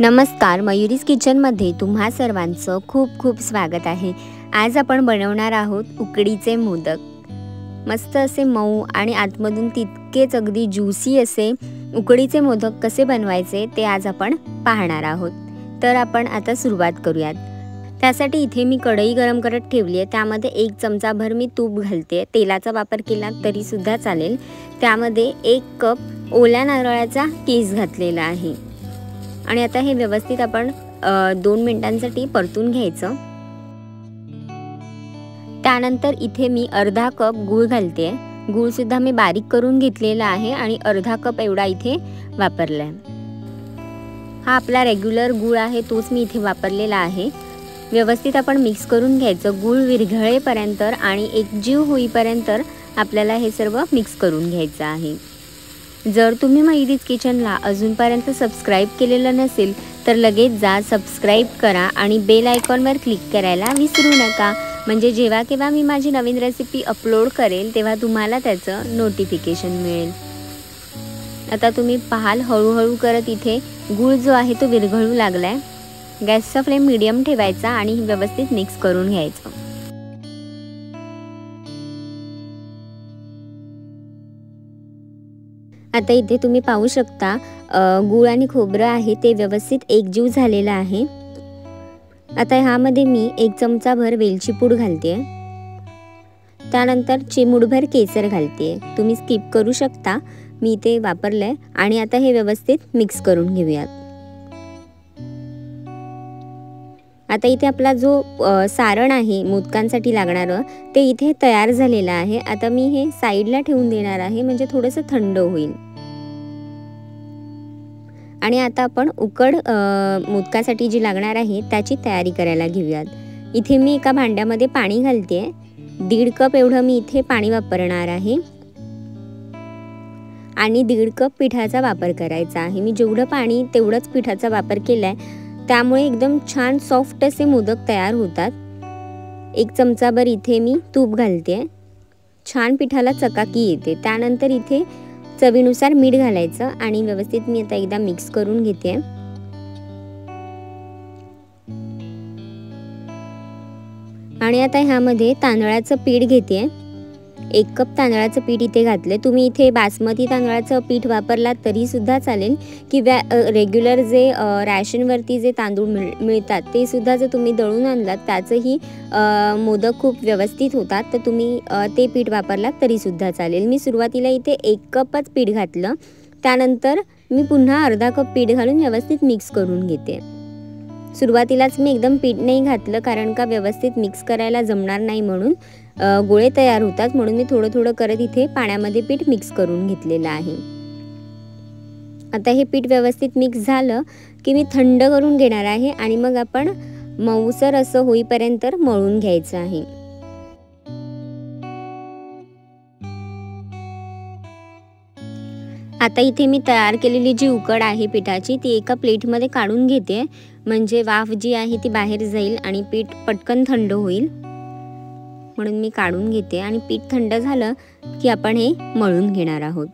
नमस्कार, मयुरीज किचनमध्ये तुम्हा सर्वांचं खूप खूप स्वागत आहे। आज आपण बनवणार आहोत उकडीचे मोदक। मस्त असे मऊ आणि आतमधून तितकेच अगदी ज्यूसी असे उकडीचे मोदक कसे बनवायचे ते आज आपण पाहणार आहोत। तर आपण आता सुरुवात करूयात। त्यासाठी इथे मी कढई गरम करत ठेवली आहे। त्यामध्ये 1 चमचाभर मी तूप घालते। तेलाचा वापर केला तरी सुद्धा चालेल। त्यामध्ये 1 कप ओल्या नारळाचा कीस घातलेला आहे आणि आता हे व्यवस्थित आपण 2 मिनिटांसाठी परतून घ्यायचं। त्यानंतर इथे मी अर्धा कप गूळ घालते। गूळ सुद्धा मी बारीक करून घेतलेला आहे आणि अर्धा कप एवढा इथे वापरलाय। हा आपला रेग्युलर गूळ आहे, तोच मी इथे वापरलेला आहे। व्यवस्थित आपण मिक्स करून घ्यायचं। गूळ विरघळेपर्यंत आणि एकजीव होईपर्यंत आपल्याला हे सर्व मिक्स करून घ्यायचं आहे। जर तुम्ही मयुरीज किचनला अजूनपर्यंत सबस्क्राइब केलेलं नसेल तर लगेच जा, सबस्क्राइब करा आणि बेल आयकॉनवर क्लिक करायला विसरू नका, म्हणजे जेव्हा केव्हा मी माझी नवीन रेसिपी अपलोड करेल तेव्हा तुम्हाला त्याचं नोटिफिकेशन मिळेल। आता तुम्ही पाहाल हळूहळू करत इथे गूळ जो आहे तो विरघळू लागलाय। गॅसचा फ्लेम मीडियम ठेवायचा आणि व्यवस्थित मिक्स करून घ्यायचं। आता इथे तुम्ही पाहू शकता गूळ आणि खोबरं आहे ते व्यवस्थित एकजीव झालेलं आहे। आता ह्यामध्ये मी 1 चमचाभर वेलची पूड घालते। त्यानंतर चिमूटभर केसर घालते। तुम्ही स्किप करू शकता, मी ते वापरलंय आणि आता हे व्यवस्थित मिक्स करून घेऊयात। आता इथे आपला जो सारण आहे मोदकांसाठी लागणारं ते इथे तयार झालेलं आहे। आता मी हे साईडला ठेवून देणार आहे, म्हणजे थोडंसं थंड होईल। आणि आता आपण उकड मोदकासाठी जी लागणार आहे त्याची तयारी करायला घेऊयात। इथे मी एका भांड्यामध्ये पाणी घालते। 1.5 कप एवढं मी इथे पाणी वापरणार आहे आणि 1.5 कप पिठाचा वापर करायचा आहे। मी जेवढं पाणी तेवढंच पिठाचा वापर केलाय, त्यामुळे एकदम छान सॉफ्ट असे मोदक तयार होतात। 1 चमचाभर इथे मी तूप घालते। छान पिठाला चकाकी येते। त्यानंतर इथे चवीनुसार मीठ घालायचं आणि व्यवस्थित मी आता एकदा मिक्स करून घेते। आणि आता ह्यामध्ये तांदळाचं पीठ घेते। 1 कप तांदळाचं पीठ इथे घातले। तुम्ही इथे बासमती तांदळाचं पीठ वापरलात तरी सुद्धा चालेल, किंवा रेग्युलर जे रॅशनवरती जे तांदूळ मिळतात ते सुद्धा जर तुम्ही दळून आणलात त्याचंही मोदक खूप व्यवस्थित होतात, तर तुम्ही ते पीठ वापरलात तरी सुद्धा चालेल। मी सुरुवातीला इथे 1 कपच पीठ घातलं, त्यानंतर मी पुन्हा अर्धा कप पीठ घालून व्यवस्थित मिक्स करून घेते। सुरुवातीलाच मी एकदम पीठ नाही घातलं, कारण का व्यवस्थित मिक्स करायला जमणार नाही, म्हणून गोळे तयार होतात, म्हणून मी थोडं थोडं करत इथे पाण्यामध्ये पीठ मिक्स करून घेतलेलं आहे। आता हे पीठ व्यवस्थित मिक्स झालं की मी थंड करून घेणार आहे आणि मग आपण मऊसर असं होईपर्यंत मळून घ्यायचं आहे। आता इथे मी तयार केलेली जी उकड आहे पिठाची ती एका प्लेटमध्ये काढून घेते, म्हणजे वाफ जी आहे ती बाहेर जाईल आणि पीठ पटकन थंड होईल, म्हणून मी काढून घेते। आणि पीठ थंड झालं की आपण हे मळून घेणार आहोत।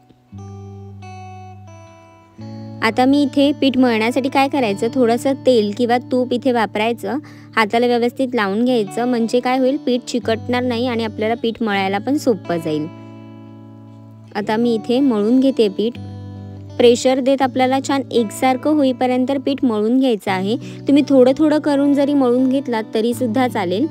आता मी इथे पीठ मळण्यासाठी काय करायचं, थोडंसं तेल किंवा तूप इथे वापरायचं, हाताला व्यवस्थित लावून घ्यायचं, म्हणजे काय होईल पीठ चिकटणार नाही आणि आपल्याला पीठ मळायला पण सोपं जाईल। आता मी इथे मळून घेते पीठ। प्रेशर देत आपल्याला छान एकसारखं होईपर्यंत पीठ मळून घ्यायचं आहे। तुम्ही थोडं थोडं करून जरी मळून घेतलात तरी सुद्धा चालेल।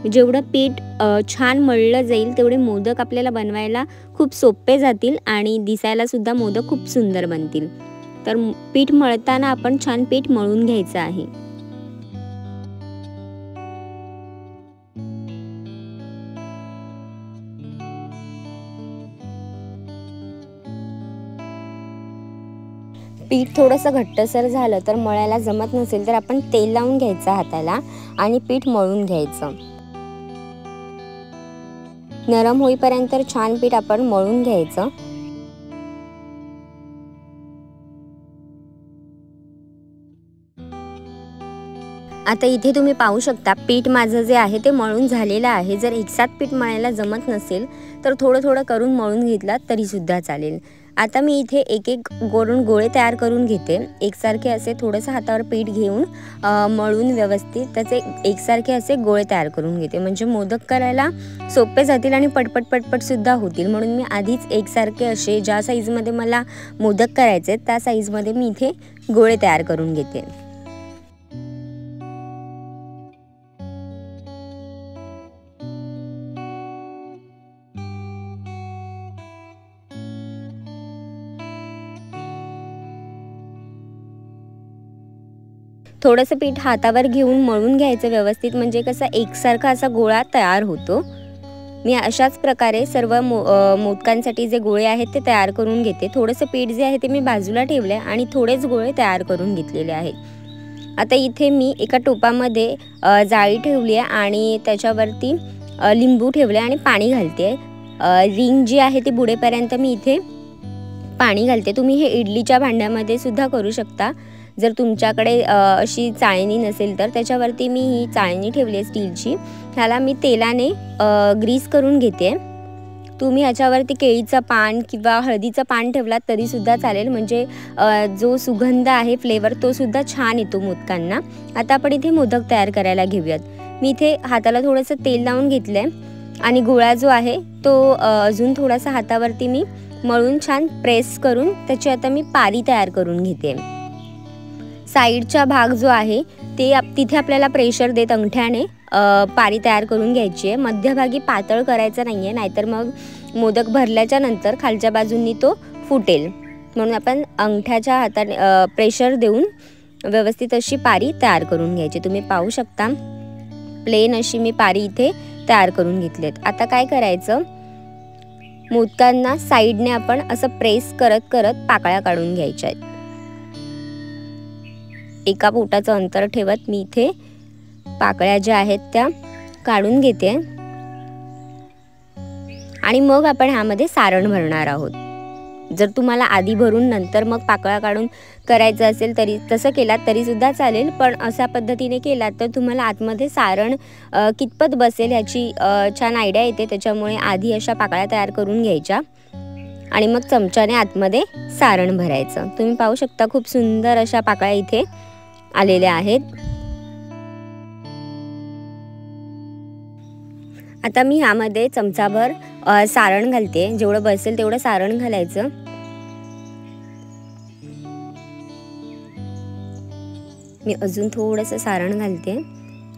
जेवढं पीठ छान मळलं जाईल तेवढे मोदक आपल्याला बनवायला खूप सोपे जातील आणि दिसायला सुद्धा मोदक खूप सुंदर बनतील। तर पीठ मळताना आपण छान पीठ मळून घ्यायचं आहे। पीठ थोडंसं घट्टसर झालं तर मळायला जमत नसेल तर आपण तेल लावून घ्यायचं हाताला आणि पीठ मळून घ्यायचं। नरम होईपर्यंत छान पीठ आपण मळून घ्यायचं। आता इथे तुम्ही पाहू शकता पीठ माझं जे आहे ते मळून झालेलं आहे। जर एकसाथ पीठ मळायला जमत नसेल तर थोडं थोडं करून मळून घेतलात तरी सुद्धा चालेल। आता मी इथे एक एक गोळे तयार करून घेते। एकसारखे असे थोडंसं हातावर पीठ घेऊन मळून व्यवस्थित त्याचे एकसारखे असे गोळे तयार करून घेते, म्हणजे मोदक करायला सोपे जातील आणि पटपट सुद्धा होतील। म्हणून मी आधीच एकसारखे असे ज्या साईजमध्ये मला मोदक करायचे त्या साईजमध्ये मी इथे गोळे तयार करून घेते। थोडंसं पीठ हातावर घेऊन मळून घ्यायचं व्यवस्थित, म्हणजे कसा एकसारखा असा गोळा तयार होतो। मी अशाच प्रकारे सर्व मोदकांसाठी जे गोळे आहेत ते तयार करून घेते। थोडंसं पीठ जे आहे ते मी बाजूला ठेवले आणि थोडेच गोळे तयार करून घेतलेले आहेत। आता इथे मी एका टोपामध्ये जाळी ठेवली आहे आणि त्याच्यावरती लिंबू ठेवले आणि पाणी घालते। रिंग जी आहे ती बुडेपर्यंत मी इथे पाणी घालते। तुम्ही हे इडलीच्या भांड्यामध्ये सुद्धा करू शकता। जर तुमच्याकडे अशी चाळणी नसेल तर त्याच्यावरती मी ही चाळणी ठेवली आहे स्टीलची, ह्याला मी तेलाने ग्रीस करून घेते। तुम्ही ह्याच्यावरती केळीचं पान किंवा हळदीचं पान ठेवलात तरीसुद्धा चालेल, म्हणजे जो सुगंध आहे फ्लेवर तो सुद्धा छान येतो मोदकांना। आता आपण इथे मोदक तयार करायला घेऊयात। मी इथे हाताला थोडंसं तेल लावून घेतलं आहे आणि गोळा जो आहे तो अजून थोडासा हातावरती मी मळून छान प्रेस करून त्याची आता मी पारी तयार करून घेते। साईडचा भाग जो आहे ते तिथे आपल्याला प्रेशर देत अंगठ्याने पारी तयार करून घ्यायची आहे। मध्यभागी पातळ करायचं नाही आहे, नाहीतर मग मोदक भरल्याच्या नंतर खालच्या बाजूंनी तो फुटेल, म्हणून आपण अंगठ्याच्या हाताने प्रेशर देऊन व्यवस्थित अशी पारी तयार करून घ्यायची। तुम्ही पाहू शकता प्लेन अशी मी पारी इथे तयार करून घेतलीत। आता काय करायचं, मोदकांना साईडने आपण असं प्रेस करत करत पाकळ्या काढून घ्यायच्या आहेत। एका बोटाचं अंतर ठेवत मी इथे पाकळ्या ज्या आहेत त्या काढून घेते आणि मग आपण ह्यामध्ये सारण भरणार आहोत। जर तुम्हाला आधी भरून नंतर मग पाकळ्या काढून करायचं असेल तरी तसं केलात तरी सुद्धा चालेल, पण अशा पद्धतीने केलात तर तुम्हाला आतमध्ये सारण कितपत बसेल ह्याची छान आयडिया येते। त्याच्यामुळे आधी अशा पाकळ्या तयार करून घ्यायच्या आणि मग चमच्याने आतमध्ये सारण भरायचं। तुम्ही पाहू शकता खूप सुंदर अशा पाकळ्या इथे आलेल्या आहेत। आता मी ह्यामध्ये चमचाभर सारण घालते, जेवढं बसेल तेवढं सारण घालायचं। मी अजून थोडंसं सारण घालते,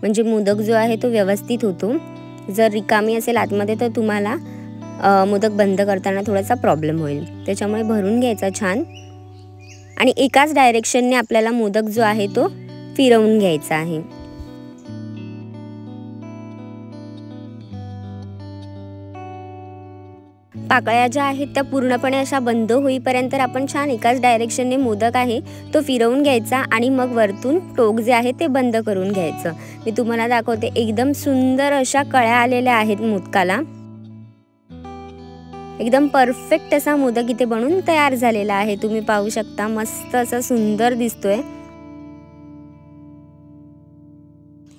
म्हणजे मोदक जो आहे तो व्यवस्थित होतो। जर रिकामी असेल आतमध्ये तर तुम्हाला मोदक बंद करताना थोडासा प्रॉब्लेम होईल, त्याच्यामुळे भरून घ्यायचा छान आणि एकाच डायरेक्शनने आपल्याला मोदक जो आहे तो फिरवून घ्यायचा आहे। पाकळ्या ज्या आहेत त्या पूर्णपणे अशा बंद होईपर्यंत आपण छान एकाच डायरेक्शनने मोदक आहे तो फिरवून घ्यायचा आणि मग वरतून टोक जे आहे ते बंद करून घ्यायचं। मी तुम्हाला दाखवते, एकदम सुंदर अशा कळ्या आलेल्या आहेत मोदकाला। एकदम परफेक्ट असा मोदक इथे बनून तयार झालेला आहे। तुम्ही पाहू शकता मस्त असा सुंदर दिसतोय।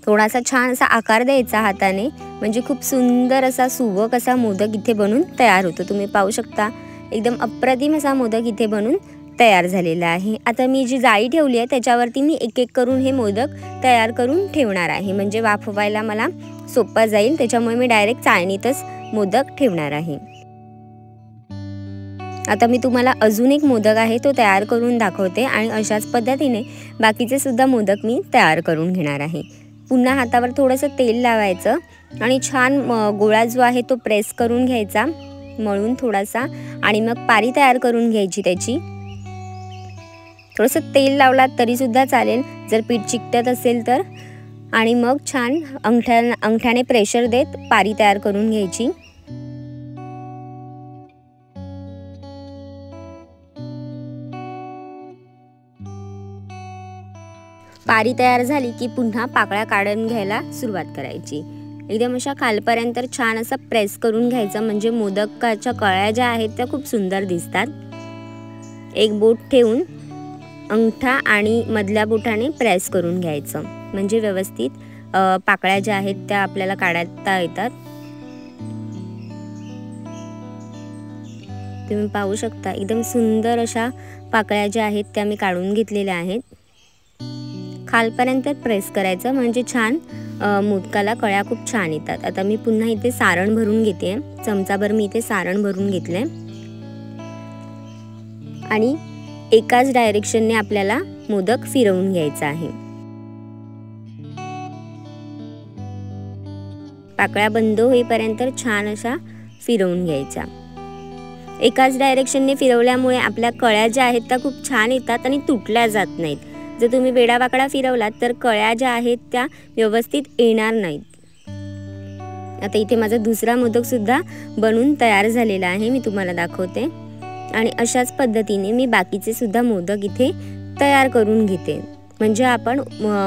थोडासा छान असा आकार द्यायचा हाताने, म्हणजे खूप सुंदर असा सुबक असा मोदक इथे बनून तयार होतो। तुम्ही पाहू शकता एकदम अप्रतिम असा मोदक इथे बनून तयार झालेला आहे। आता मी जी जाळी ठेवली आहे त्याच्यावरती मी एक एक करून हे मोदक तयार करून ठेवणार आहे, म्हणजे वाफवायला मला सोपं जाईल। त्याच्यामुळे मी डायरेक्ट चाळणीतच मोदक ठेवणार आहे। आता मी तुम्हाला अजून एक मोदक आहे तो तयार करून दाखवते आणि अशाच पद्धतीने बाकीचे सुद्धा मोदक मी तयार करून घेणार आहे। पुन्हा हातावर थोडंसं तेल लावायचं आणि छान गोळा जो आहे तो प्रेस करून घ्यायचा मळून थोडासा, आणि मग पारी तयार करून घ्यायची त्याची। थोडंसं तेल लावलात तरीसुद्धा चालेल जर पीठ चिकटत असेल तर, आणि मग छान अंगठ्याने प्रेशर देत पारी तयार करून घ्यायची। पारी तयार झाली की पुन्हा पाकळ्या काढून घ्यायला सुरुवात करायची। एकदम अशा खालपर्यंत छान असं प्रेस करून घ्यायचं, म्हणजे मोदकाच्या कळ्या ज्या आहेत त्या खूप सुंदर दिसतात। एक बोट ठेवून अंगठा आणि मधल्या बोटाने प्रेस करून घ्यायचं, म्हणजे व्यवस्थित पाकळ्या ज्या आहेत त्या आपल्याला काढता येतात। तुम्ही पाहू शकता एकदम सुंदर अशा पाकळ्या ज्या आहेत त्या मी काढून घेतलेल्या आहेत. खालपर्यंत प्रेस करायचं म्हणजे छान मोदकाला कळ्या खूप छान येतात. आता मी पुन्हा इथे सारण भरून घेते. चमचाभर मी इथे सारण भरून घेतले आणि एकाच डायरेक्शनने आपल्याला मोदक फिरवून घ्यायचा आहे. पाकळ्या बंद होईपर्यंत छान अशा फिरवून घ्यायच्या. एकाच डायरेक्शनने फिरवल्यामुळे आपल्या कळ्या ज्या आहेत त्या खूप छान येतात आणि तुटल्या जात नाहीत. जर तुम्ही वेडावाकडा फिरवलात तर कळ्या ज्या आहेत त्या व्यवस्थित येणार नाहीत. आता इथे माझा दुसरा मोदक सुद्धा बनून तयार झालेला आहे, मी तुम्हाला दाखवते. आणि अशाच पद्धतीने मी बाकीचे सुद्धा मोदक इथे तयार करून घेते. म्हणजे आपण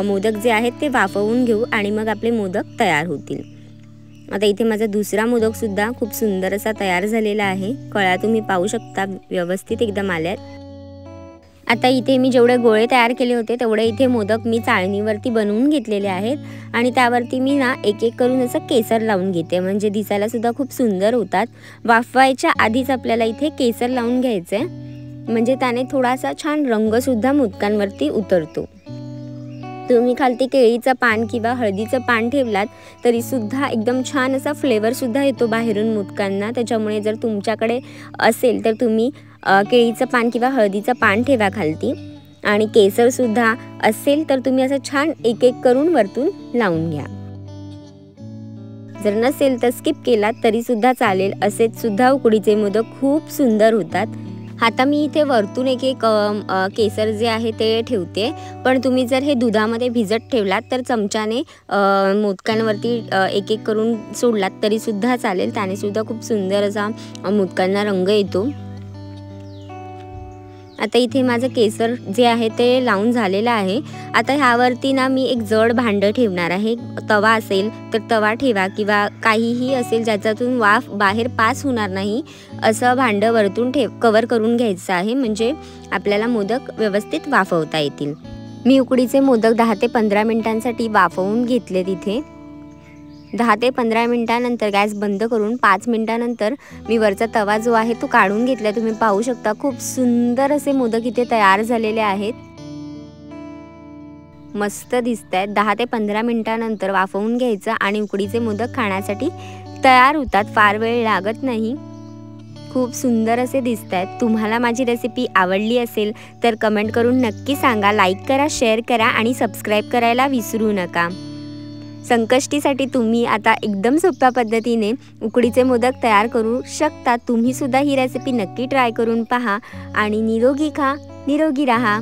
मोदक जे आहेत ते वाफवून घेऊ आणि मग आपले मोदक तयार होतील. आता इथे माझा दुसरा मोदक सुद्धा खूप सुंदर असा तयार झालेला आहे. कळ्या तुम्ही पाहू शकता व्यवस्थित एकदम आल्यात. आता इथे मी जेवढे गोळे तयार केले होते तेवढे इथे मोदक मी चाळणीवरती बनवून घेतलेले आहेत आणि त्यावरती मी ना एक एक करून असं केसर लावून घेते, म्हणजे दिसायला सुद्धा खूप सुंदर होतात. वाफवायच्या आधीच आपल्याला इथे केसर लावून घ्यायचं आहे, म्हणजे त्याने थोडासा छान रंगसुद्धा मोदकांवरती उतरतो. तुम्ही खालती केळीचं पान किंवा हळदीचं पान ठेवलात तरी सुद्धा एकदम छान असा फ्लेवरसुद्धा येतो बाहेरून मोदकांना. त्याच्यामुळे जर तुमच्याकडे असेल तर तुम्ही केळीचं पान किंवा हळदीचं पान ठेवा खालती आणि केसरसुद्धा असेल तर तुम्ही असं छान एक एक करून वरतून लावून घ्या. जर नसेल तर स्किप केलात तरी सुद्धा चालेल. असेच सुद्धा उकडीचे मोदक खूप सुंदर होतात. आता मी इथे वरतून एक एक केसर जे आहे ते ठेवते, पण तुम्ही जर हे दुधामध्ये भिजत ठेवलात तर चमच्याने मोदकांवरती एक एक करून सोडलात तरी सुद्धा चालेल. त्याने सुद्धा खूप सुंदर असा मोदकांना रंग येतो. आता इथे माझं केसर जे आहे ते लावून झालेलं आहे. आता ह्यावरती ना मी एक जड भांडं ठेवणार आहे. तवा असेल तर तवा ठेवा किंवा काहीही असेल ज्याच्यातून वाफ बाहेर पास होणार नाही असं भांडं वरतून कवर करून घ्यायचं आहे, म्हणजे आपल्याला मोदक व्यवस्थित वाफवता येतील. मी उकडीचे मोदक 10 ते 15 मिनिटांसाठी वाफवून घेतले. तिथे 10 ते 15 मिनिटानंतर गॅस बंद करून 5 मिनिटानंतर मी वरचा तवा जो आहे तो काढून घेतला. तुम्ही पाहू शकता खूप सुंदर असे मोदक इथे तयार झालेले आहेत. मस्त दिसत आहेत. 10 ते 15 मिनिटानंतर वाफवून घ्यायचं आणि उकडीचे मोदक खाण्यासाठी तयार होतात. फार वेळ लागत नाही. खूप सुंदर असे दिसत आहेत. तुम्हाला माझी रेसिपी आवडली असेल तर कमेंट करून नक्की सांगा. लाईक करा, शेअर करा आणि सबस्क्राईब करायला विसरू नका. संकष्टीसाठी तुम्ही आता एकदम सोप्या पद्धतीने उकडीचे मोदक तयार करू शकता. तुम्ही सुद्धा ही रेसिपी नक्की ट्राय करून पहा आणि निरोगी खा, निरोगी राहा.